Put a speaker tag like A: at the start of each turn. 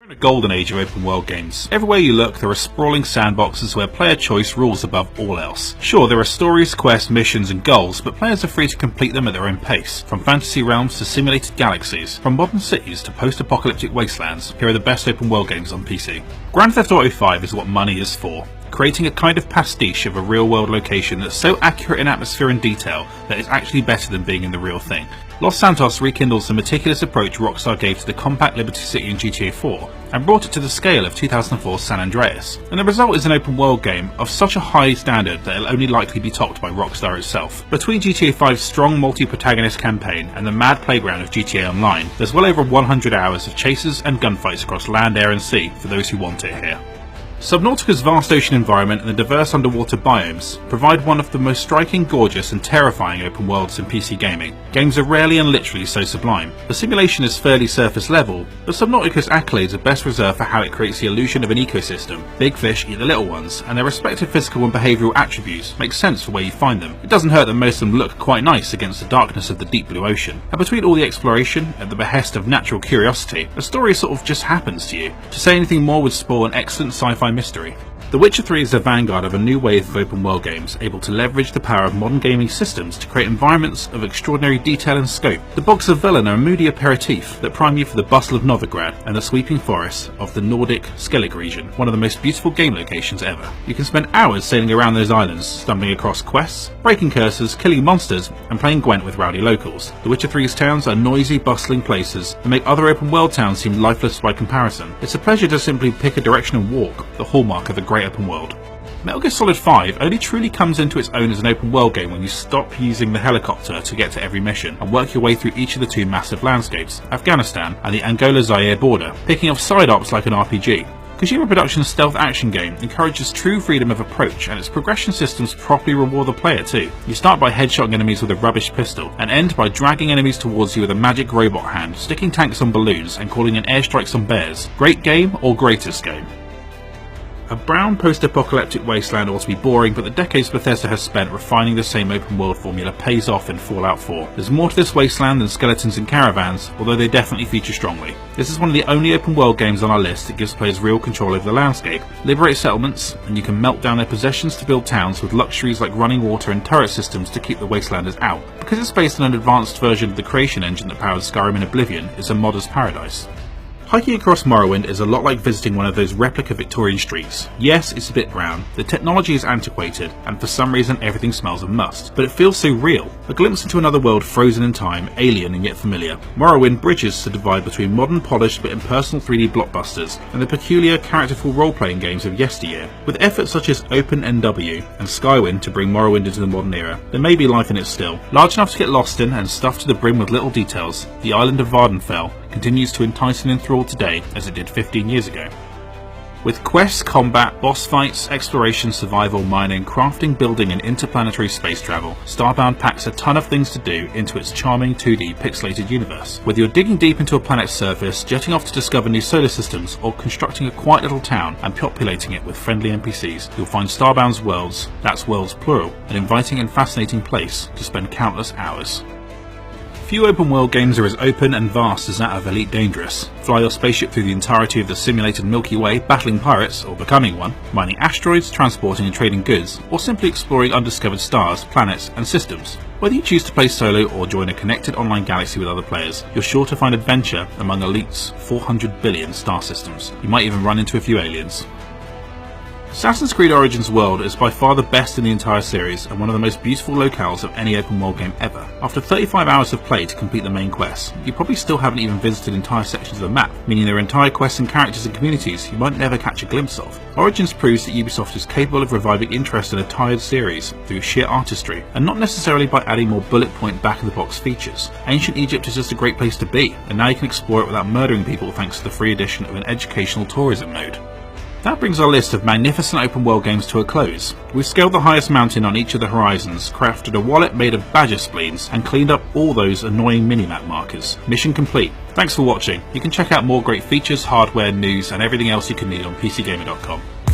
A: In a golden age of open world games. Everywhere you look, there are sprawling sandboxes where player choice rules above all else. Sure, there are stories, quests, missions and goals, but players are free to complete them at their own pace. From fantasy realms to simulated galaxies, from modern cities to post-apocalyptic wastelands, here are the best open world games on PC. Grand Theft Auto 5 is what money is for. Creating a kind of pastiche of a real-world location that's so accurate in atmosphere and detail that it's actually better than being in the real thing. Los Santos rekindles the meticulous approach Rockstar gave to the compact Liberty City in GTA 4 and brought it to the scale of 2004's San Andreas, and the result is an open world game of such a high standard that it'll only likely be topped by Rockstar itself. Between GTA 5's strong multi-protagonist campaign and the mad playground of GTA Online, there's well over 100 hours of chases and gunfights across land, air and sea for those who want it here. Subnautica's vast ocean environment and the diverse underwater biomes provide one of the most striking, gorgeous and terrifying open worlds in PC gaming. Games are rarely and literally so sublime. The simulation is fairly surface level, but Subnautica's accolades are best reserved for how it creates the illusion of an ecosystem. Big fish eat the little ones, and their respective physical and behavioural attributes make sense for where you find them. It doesn't hurt that most of them look quite nice against the darkness of the deep blue ocean. And between all the exploration, at the behest of natural curiosity, a story sort of just happens to you. To say anything more would spoil an excellent sci-fi mystery. The Witcher 3 is the vanguard of a new wave of open world games, able to leverage the power of modern gaming systems to create environments of extraordinary detail and scope. The bogs of Velen are a moody aperitif that prime you for the bustle of Novigrad and the sweeping forests of the Nordic Skellig region, one of the most beautiful game locations ever. You can spend hours sailing around those islands, stumbling across quests, breaking curses, killing monsters, and playing Gwent with rowdy locals. The Witcher 3's towns are noisy, bustling places that make other open world towns seem lifeless by comparison. It's a pleasure to simply pick a direction and walk, the hallmark of a great open world. Metal Gear Solid 5 only truly comes into its own as an open world game when you stop using the helicopter to get to every mission and work your way through each of the two massive landscapes, Afghanistan and the Angola-Zaire border, picking off side ops like an RPG. Kojima Productions' stealth action game encourages true freedom of approach, and its progression systems properly reward the player too. You start by headshotting enemies with a rubbish pistol, and end by dragging enemies towards you with a magic robot hand, sticking tanks on balloons and calling in airstrikes on bears. Great game or greatest game? A brown post-apocalyptic wasteland ought to be boring, but the decades Bethesda has spent refining the same open world formula pays off in Fallout 4. There's more to this wasteland than skeletons and caravans, although they definitely feature strongly. This is one of the only open world games on our list that gives players real control over the landscape. Liberate settlements, and you can melt down their possessions to build towns with luxuries like running water and turret systems to keep the wastelanders out. Because it's based on an advanced version of the creation engine that powers Skyrim and Oblivion, it's a modder's paradise. Hiking across Morrowind is a lot like visiting one of those replica Victorian streets. Yes, it's a bit brown, the technology is antiquated, and for some reason everything smells of must, but it feels so real. A glimpse into another world frozen in time, alien and yet familiar. Morrowind bridges the divide between modern, polished but impersonal 3D blockbusters and the peculiar, characterful role-playing games of yesteryear. With efforts such as OpenNW and Skywind to bring Morrowind into the modern era, there may be life in it still. Large enough to get lost in and stuffed to the brim with little details, the island of Vardenfell continues to entice and enthrall today as it did 15 years ago. With quests, combat, boss fights, exploration, survival, mining, crafting, building and interplanetary space travel, Starbound packs a ton of things to do into its charming 2D pixelated universe. Whether you're digging deep into a planet's surface, jetting off to discover new solar systems, or constructing a quiet little town and populating it with friendly NPCs, you'll find Starbound's worlds, that's worlds plural, an inviting and fascinating place to spend countless hours. Few open world games are as open and vast as that of Elite Dangerous. Fly your spaceship through the entirety of the simulated Milky Way, battling pirates, or becoming one, mining asteroids, transporting and trading goods, or simply exploring undiscovered stars, planets and systems. Whether you choose to play solo or join a connected online galaxy with other players, you're sure to find adventure among Elite's 400 billion star systems. You might even run into a few aliens. Assassin's Creed Origins world is by far the best in the entire series and one of the most beautiful locales of any open world game ever. After 35 hours of play to complete the main quests, you probably still haven't even visited entire sections of the map, meaning there are entire quests and characters and communities you might never catch a glimpse of. Origins proves that Ubisoft is capable of reviving interest in a tired series through sheer artistry, and not necessarily by adding more bullet point back of the box features. Ancient Egypt is just a great place to be, and now you can explore it without murdering people thanks to the free addition of an educational tourism mode. That brings our list of magnificent open world games to a close. We've scaled the highest mountain on each of the horizons, crafted a wallet made of badger spleens, and cleaned up all those annoying minimap markers. Mission complete. Thanks for watching. You can check out more great features, hardware, news, and everything else you can need on PCGamer.com.